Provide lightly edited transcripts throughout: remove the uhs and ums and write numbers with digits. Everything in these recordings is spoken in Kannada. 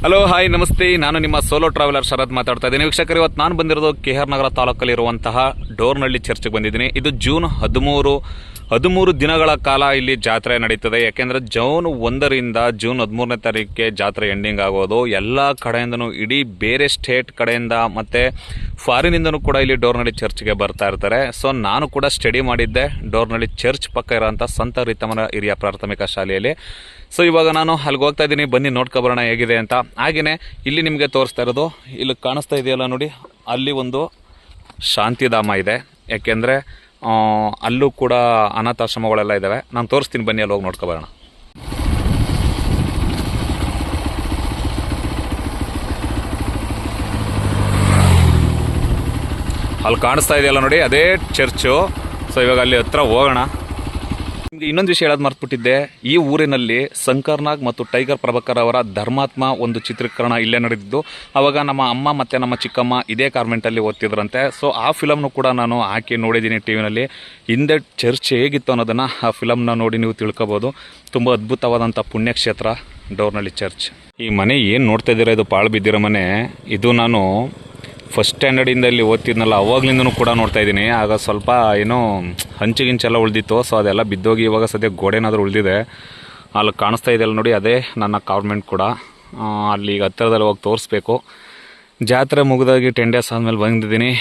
ಹಲೋ ಹಾಯ್ ನಮಸ್ತೆ, ನಾನು ನಿಮ್ಮ ಸೋಲೋ ಟ್ರಾವೆಲರ್ ಶರತ್ ಮಾತಾಡ್ತಾ ಇದ್ದೀನಿ. ವೀಕ್ಷಕರು, ಇವತ್ತು ನಾನು ಬಂದಿರೋದು KR ನಗರ ತಾಲೂಕಲ್ಲಿರುವಂತಹ ಡೋರ್ನಹಳ್ಳಿ ಚರ್ಚ್ಗೆ ಬಂದಿದ್ದೀನಿ. ಇದು ಜೂನ್ 13 ದಿನಗಳ ಕಾಲ ಇಲ್ಲಿ ಜಾತ್ರೆ ನಡೀತದೆ. ಯಾಕೆಂದರೆ ಜೂನ್ 1ರಿಂದ ಜೂನ್ 13ನೇ ತಾರೀಕಿಗೆ ಜಾತ್ರೆ ಎಂಡಿಂಗ್ ಆಗೋದು. ಎಲ್ಲ ಕಡೆಯಿಂದನೂ, ಇಡೀ ಬೇರೆ ಸ್ಟೇಟ್ ಕಡೆಯಿಂದ ಮತ್ತು ಫಾರಿನಿಂದನೂ ಕೂಡ ಇಲ್ಲಿ ಡೋರ್ನಹಳ್ಳಿ ಚರ್ಚ್ಗೆ ಬರ್ತಾ ಇರ್ತಾರೆ. ಸೊ ನಾನು ಕೂಡ ಸ್ಟಡಿ ಮಾಡಿದ್ದೆ ಡೋರ್ನಹಳ್ಳಿ ಚರ್ಚ್ ಪಕ್ಕ ಇರೋಂಥ ಸಂತ ರಿತಮನ ಹಿರಿಯ ಪ್ರಾಥಮಿಕ ಶಾಲೆಯಲ್ಲಿ. ಸೊ ಇವಾಗ ನಾನು ಅಲ್ಲಿಗೆ ಹೋಗ್ತಾ ಇದ್ದೀನಿ, ಬನ್ನಿ ನೋಡ್ಕೊಬರೋಣ ಹೇಗಿದೆ ಅಂತ. ಹಾಗೆಯೇ ಇಲ್ಲಿ ನಿಮಗೆ ತೋರಿಸ್ತಾ ಇರೋದು, ಇಲ್ಲಿ ಕಾಣಿಸ್ತಾ ಇದೆಯಲ್ಲ ನೋಡಿ, ಅಲ್ಲಿ ಒಂದು ಶಾಂತಿಧಾಮ ಇದೆ. ಯಾಕೆಂದರೆ ಅಲ್ಲೂ ಕೂಡ ಅನಾಥಾಶ್ರಮಗಳೆಲ್ಲ ಇದ್ದಾವೆ. ನಾನು ತೋರಿಸ್ತೀನಿ, ಬನ್ನಿ ಅಲ್ಲಿ ಹೋಗಿ ನೋಡ್ಕೊಬರೋಣ. ಅಲ್ಲಿ ಕಾಣಿಸ್ತಾ ಇದೆಯಲ್ಲ ನೋಡಿ, ಅದೇ ಚರ್ಚು. ಸೊ ಇವಾಗ ಅಲ್ಲಿ ಹತ್ರ ಹೋಗೋಣ. ನಿಮಗೆ ಇನ್ನೊಂದು ವಿಷಯ ಹೇಳೋದು ಮರ್ತ್ಬಿಟ್ಟಿದ್ದೆ. ಈ ಊರಿನಲ್ಲಿ ಶಂಕರ್ನಾಗ್ ಮತ್ತು ಟೈಗರ್ ಪ್ರಭಾಕರ್ ಅವರ ಧರ್ಮಾತ್ಮ ಒಂದು ಚಿತ್ರೀಕರಣ ಇಲ್ಲೇ ನಡೆದಿದ್ದು. ಆವಾಗ ನಮ್ಮ ಅಮ್ಮ ಮತ್ತು ನಮ್ಮ ಚಿಕ್ಕಮ್ಮ ಇದೇ ಕಾನ್ವೆಂಟಲ್ಲಿ ಓದ್ತಿದ್ರಂತೆ. ಸೊ ಆ ಫಿಲಮ್ನು ಕೂಡ ನಾನು ಹಾಕಿ ನೋಡಿದ್ದೀನಿ ಟಿವಿನಲ್ಲಿ. ಹಿಂದೆ ಚರ್ಚ್ ಹೇಗಿತ್ತು ಅನ್ನೋದನ್ನು ಆ ಫಿಲಮ್ನ ನೋಡಿ ನೀವು ತಿಳ್ಕೊಬೋದು. ತುಂಬ ಅದ್ಭುತವಾದಂಥ ಪುಣ್ಯಕ್ಷೇತ್ರ ಡೋರ್ನಹಳ್ಳಿ ಚರ್ಚ್. ಈ ಮನೆ ಏನು ನೋಡ್ತಾ ಇದ್ದೀರಾ, ಇದು ಪಾಳು ಬಿದ್ದಿರೋ ಮನೆ. ಇದು ನಾನು ಫಸ್ಟ್ ಸ್ಟ್ಯಾಂಡರ್ಡಿಂದ ಇಲ್ಲಿ ಓದ್ತಿದ್ನಲ್ಲ, ಅವಾಗ್ಲಿಂದನೂ ಕೂಡ ನೋಡ್ತಾ ಇದ್ದೀನಿ. ಆಗ ಸ್ವಲ್ಪ ಏನೋ ಹಂಚಿಗಿಂಚೆಲ್ಲ ಉಳಿದಿತ್ತು. ಸೊ ಅದೆಲ್ಲ ಬಿದ್ದೋಗಿ ಇವಾಗ ಸದ್ಯ ಗೋಡೆನಾದರೂ ಉಳಿದಿದೆ. ಅಲ್ಲಿ ಕಾಣಿಸ್ತಾ ಇದೆಯಲ್ಲ ನೋಡಿ, ಅದೇ ನನ್ನ ಕಾನ್ವೆಂಟ್ ಕೂಡ. ಅಲ್ಲಿ ಈಗ ಹತ್ತಿರದಲ್ಲಿ ಹೋಗಿ ತೋರಿಸ್ಬೇಕು. ಜಾತ್ರೆ ಮುಗಿದಾಗಿ 10 ಡೇಸ್ ಆದಮೇಲೆ ಬಂದಿದ್ದೀನಿ.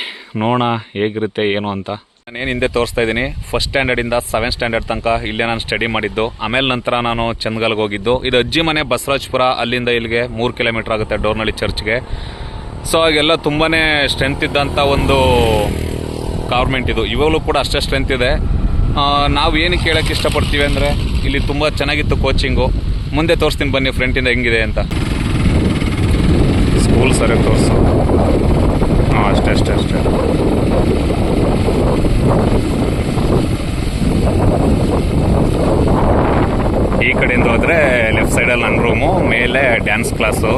ನೋಡೋಣ ಹೇಗಿರುತ್ತೆ ಏನು ಅಂತ. ನಾನೇನು ಹಿಂದೆ ತೋರಿಸ್ತಾ ಇದ್ದೀನಿ, ಫಸ್ಟ್ ಸ್ಟ್ಯಾಂಡರ್ಡಿಂದ 7th ಸ್ಟ್ಯಾಂಡರ್ಡ್ ತನಕ ಇಲ್ಲೇ ನಾನು ಸ್ಟಡಿ ಮಾಡಿದ್ದು. ಆಮೇಲೆ ನಂತರ ನಾನು ಚಂದ್ಗಲ್ಗೆ ಹೋಗಿದ್ದು. ಇದು ಅಜ್ಜಿ ಮನೆ ಬಸವರಾಜಪುರ. ಅಲ್ಲಿಂದ ಇಲ್ಲಿಗೆ 3 ಕಿಲೋಮೀಟ್ರ್ ಆಗುತ್ತೆ ಡೋರ್ನಹಳ್ಳಿ ಚರ್ಚ್ಗೆ. ಸೊ ಆಗೆಲ್ಲ ತುಂಬಾ ಸ್ಟ್ರೆಂತ್ ಇದ್ದಂಥ ಒಂದು ಗೌರ್ಮೆಂಟ್ ಇದು. ಇವಾಗಲೂ ಕೂಡ ಅಷ್ಟೇ ಸ್ಟ್ರೆಂತ್ ಇದೆ. ನಾವು ಏನಕ್ಕೆ ಹೇಳೋಕ್ಕೆ ಇಷ್ಟಪಡ್ತೀವಿ ಅಂದರೆ, ಇಲ್ಲಿ ತುಂಬ ಚೆನ್ನಾಗಿತ್ತು ಕೋಚಿಂಗು. ಮುಂದೆ ತೋರಿಸ್ತೀನಿ ಬನ್ನಿ ಫ್ರಂಟಿಂದ ಹೆಂಗಿದೆ ಅಂತ. ಸ್ಕೂಲ್ ಸರಿಯಾಗಿ ತೋರಿಸು. ಹಾಂ ಅಷ್ಟೇ. ಈ ಕಡೆಯಿಂದ ಹೋದರೆ ಲೆಫ್ಟ್ ಸೈಡಲ್ಲಿ ನನ್ನ ರೂಮು, ಮೇಲೆ ಡ್ಯಾನ್ಸ್ ಕ್ಲಾಸು.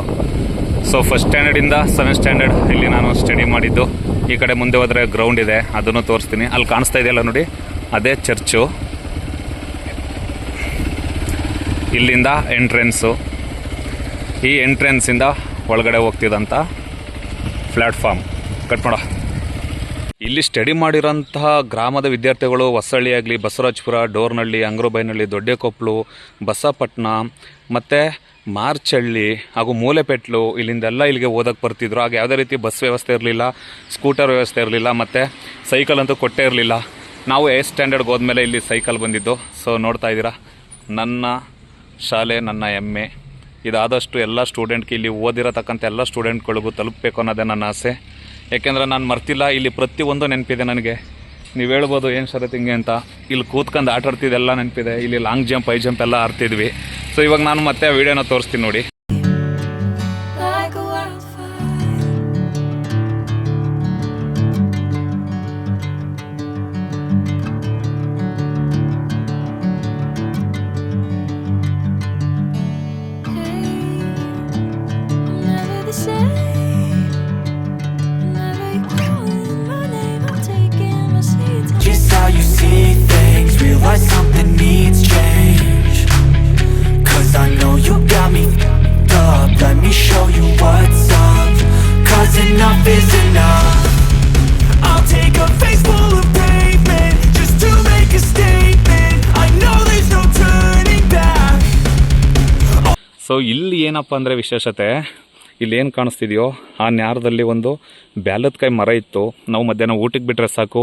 ಸೊ ಫಸ್ಟ್ ಸ್ಟ್ಯಾಂಡರ್ಡಿಂದ 7th ಸ್ಟ್ಯಾಂಡರ್ಡ್ ಇಲ್ಲಿ ನಾನು ಸ್ಟಡಿ ಮಾಡಿದ್ದು. ಈ ಕಡೆ ಮುಂದೆ ಹೋದರೆ ಗ್ರೌಂಡ್ ಇದೆ, ಅದನ್ನು ತೋರಿಸ್ತೀನಿ. ಅಲ್ಲಿ ಕಾಣಿಸ್ತಾ ಇದೆಯಲ್ಲ ನೋಡಿ, ಅದೇ ಚರ್ಚು. ಇಲ್ಲಿಂದ ಎಂಟ್ರೆನ್ಸು. ಈ ಎಂಟ್ರೆನ್ಸಿಂದ ಒಳಗಡೆ ಹೋಗ್ತಿದ್ದಂಥ ಪ್ಲ್ಯಾಟ್ಫಾರ್ಮ್. ಕಟ್ ಮಾಡ. ಇಲ್ಲಿ ಸ್ಟಡಿ ಮಾಡಿರೋಂತಹ ಗ್ರಾಮದ ವಿದ್ಯಾರ್ಥಿಗಳು ಹೊಸಳ್ಳಿ ಆಗಲಿ, ಬಸವರಾಜಪುರ, ಡೋರ್ನಹಳ್ಳಿ, ಅಂಗ್ರೋಬೈನಹಳ್ಳಿ, ದೊಡ್ಡಕೊಪ್ಪಲು, ಬಸಪಟ್ಟಣ ಮತ್ತು ಮಾರ್ಚಹಳ್ಳಿ ಹಾಗೂ ಮೂಲೆಪೆಟ್ಲು, ಇಲ್ಲಿಂದೆಲ್ಲ ಇಲ್ಲಿಗೆ ಓದಕ್ಕೆ ಬರ್ತಿದ್ರು. ಆಗ ಯಾವುದೇ ರೀತಿ ಬಸ್ ವ್ಯವಸ್ಥೆ ಇರಲಿಲ್ಲ, ಸ್ಕೂಟರ್ ವ್ಯವಸ್ಥೆ ಇರಲಿಲ್ಲ, ಮತ್ತು ಸೈಕಲ್ ಅಂತೂ ಕೊಟ್ಟೇ ಇರಲಿಲ್ಲ. ನಾವು 8th ಸ್ಟ್ಯಾಂಡರ್ಡ್ಗೆ ಹೋದ್ಮೇಲೆ ಇಲ್ಲಿ ಸೈಕಲ್ ಬಂದಿದ್ದು. ಸೊ ನೋಡ್ತಾ ಇದ್ದೀರಾ, ನನ್ನ ಶಾಲೆ ನನ್ನ ಹೆಮ್ಮೆ. ಇದಾದಷ್ಟು ಎಲ್ಲ ಸ್ಟೂಡೆಂಟ್ಗೆ, ಇಲ್ಲಿ ಓದಿರತಕ್ಕಂಥ ಎಲ್ಲ ಸ್ಟೂಡೆಂಟ್ಗಳಿಗೂ ತಲುಪಬೇಕು ಅನ್ನೋದೇ ನನ್ನ ಆಸೆ. ಯಾಕೆಂದರೆ ನಾನು ಮರ್ತಿಲ್ಲ, ಇಲ್ಲಿ ಪ್ರತಿಯೊಂದು ನೆನಪಿದೆ ನನಗೆ. ನೀವು ಹೇಳ್ಬೋದು ಏನು ಶರತ್ ಹಿಂಗೆ ಅಂತ. ಇಲ್ಲಿ ಕೂತ್ಕೊಂಡು ಆಟ ಆಡ್ತಿದ್ದೆಲ್ಲ ನೆನಪಿದೆ. ಇಲ್ಲಿ ಲಾಂಗ್ ಜಂಪ್, ಹೈ ಜಂಪ್ ಎಲ್ಲ ಆಡ್ತಿದ್ವಿ. ಸೊ ಇವಾಗ ನಾನು ಮತ್ತೆ ಆ ವಿಡಿಯೋನ ತೋರಿಸ್ತೀನಿ ನೋಡಿ. Something needs change, 'cause I know you got me up. Let me show you what's up, 'cause enough is enough. I'll take a face full of pavement just to make a statement. I know there's no turning back. So ಇಲ್ಲಿ ಏನಪ್ಪ ಅಂದರೆ ವಿಶೇಷತೆ, ಇಲ್ಲಿ ಏನು ಕಾಣಿಸ್ತಿದೆಯೋ ಆ ನ್ಯಾರದಲ್ಲಿ ಒಂದು ಬೆಲ್ಲದ ಕಾಯಿ ಮರ ಇತ್ತು. ನಾವು ಮಧ್ಯಾಹ್ನ ಊಟಕ್ಕೆ ಬಿಟ್ಟರೆ ಸಾಕು,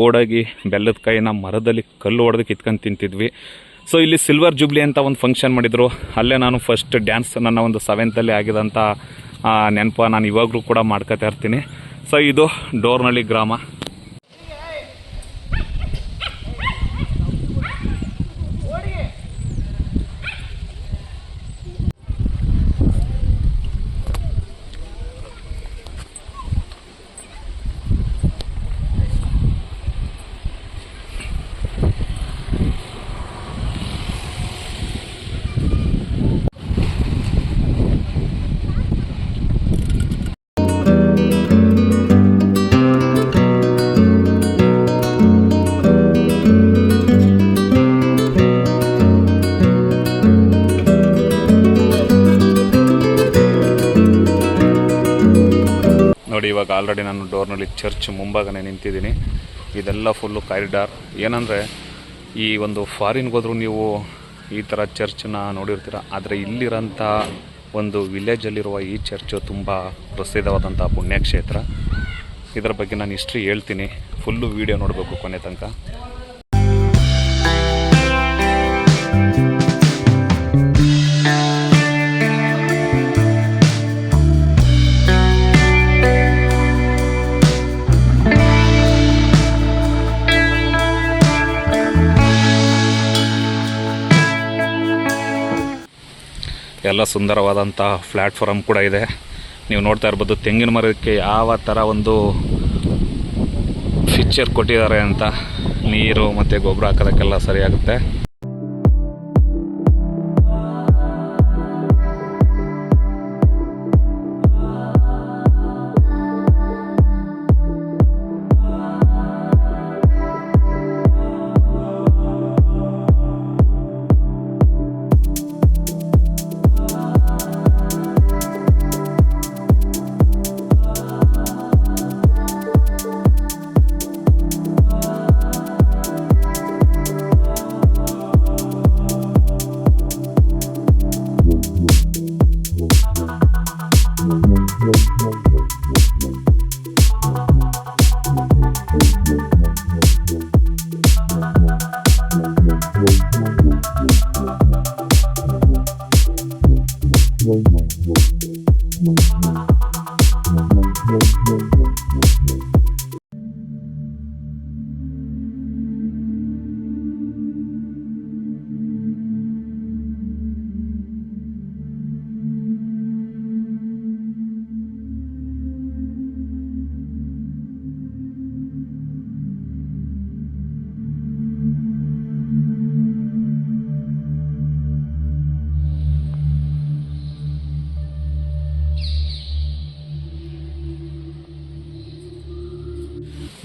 ಓಡೋಗಿ ಬೆಲ್ಲದ ಕಾಯಿನ ಮರದಲ್ಲಿ ಕಲ್ಲು ಹೊಡೆದು ಕಿತ್ಕೊಂಡು ತಿಂತಿದ್ವಿ. ಸೊ ಇಲ್ಲಿ ಸಿಲ್ವರ್ ಜೂಬ್ಲಿ ಅಂತ ಒಂದು ಫಂಕ್ಷನ್ ಮಾಡಿದರು. ಅಲ್ಲೇ ನಾನು ಫಸ್ಟ್ ಡ್ಯಾನ್ಸ್ ನನ್ನ ಒಂದು 7th ಆಗಿದಂಥ ನೆನಪು ನಾನು ಇವಾಗಲೂ ಕೂಡ ಮಾಡ್ಕೊತಾ ಇರ್ತೀನಿ. ಸೊ ಇದು ಡೋರ್ನಹಳ್ಳಿ ಗ್ರಾಮ. ಇವಾಗ ಆಲ್ರೆಡಿ ನಾನು ಡೋರ್ನಲ್ಲಿ ಚರ್ಚ್ ಮುಂಭಾಗನೇ ನಿಂತಿದ್ದೀನಿ. ಇದೆಲ್ಲ ಫುಲ್ಲು ಕಾರಿಡಾರ್. ಏನಂದರೆ ಈ ಒಂದು ಫಾರಿನ್ಗೆ ಹೋದ್ರೂ ನೀವು ಈ ಥರ ಚರ್ಚನ್ನ ನೋಡಿರ್ತೀರ, ಆದರೆ ಇಲ್ಲಿರೋಂಥ ಒಂದು ವಿಲೇಜಲ್ಲಿರುವ ಈ ಚರ್ಚು ತುಂಬ ಪ್ರಸಿದ್ಧವಾದಂಥ ಪುಣ್ಯಕ್ಷೇತ್ರ. ಇದರ ಬಗ್ಗೆ ನಾನು ಹಿಸ್ಟ್ರಿ ಹೇಳ್ತೀನಿ, ಫುಲ್ಲು ವೀಡಿಯೋ ನೋಡಬೇಕು ಕೊನೆ ತನಕ. ಎಲ್ಲ ಸುಂದರವಾದಂಥ ಪ್ಲ್ಯಾಟ್ಫಾರ್ಮ್ ಕೂಡ ಇದೆ. ನೀವು ನೋಡ್ತಾ ಇರ್ಬೋದು ತೆಂಗಿನ ಮರಕ್ಕೆ ಯಾವ ಥರ ಒಂದು ಫೀಚರ್ ಕೊಟ್ಟಿದ್ದಾರೆ ಅಂತ. ನೀರು ಮತ್ತು ಗೊಬ್ಬರ ಹಾಕೋದಕ್ಕೆಲ್ಲ ಸರಿಯಾಗುತ್ತೆ.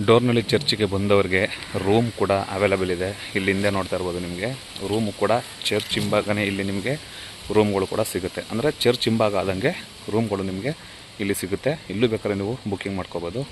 ಡೋರ್ನಳ್ಳಿ ಚರ್ಚಿಗೆ ಬಂದವರಿಗೆ ರೂಮ್ ಕೂಡ ಅವೈಲಬಲ್ ಇದೆ. ಇಲ್ಲಿ ಹಿಂದೆ ನೋಡ್ತಾ ಇರ್ಬೋದು ನಿಮಗೆ ರೂಮು ಕೂಡ ಚರ್ಚ್ ಹಿಂಭಾಗನೇ ಇಲ್ಲಿ ನಿಮಗೆ ರೂಮ್ಗಳು ಕೂಡ ಸಿಗುತ್ತೆ. ಅಂದರೆ ಚರ್ಚ್ ಹಿಂಭಾಗ ಆದಂಗೆ ರೂಮ್ಗಳು ನಿಮಗೆ ಇಲ್ಲಿ ಸಿಗುತ್ತೆ. ಇಲ್ಲೂ ಬೇಕಾದ್ರೆ ನೀವು ಬುಕ್ಕಿಂಗ್ ಮಾಡ್ಕೋಬೋದು.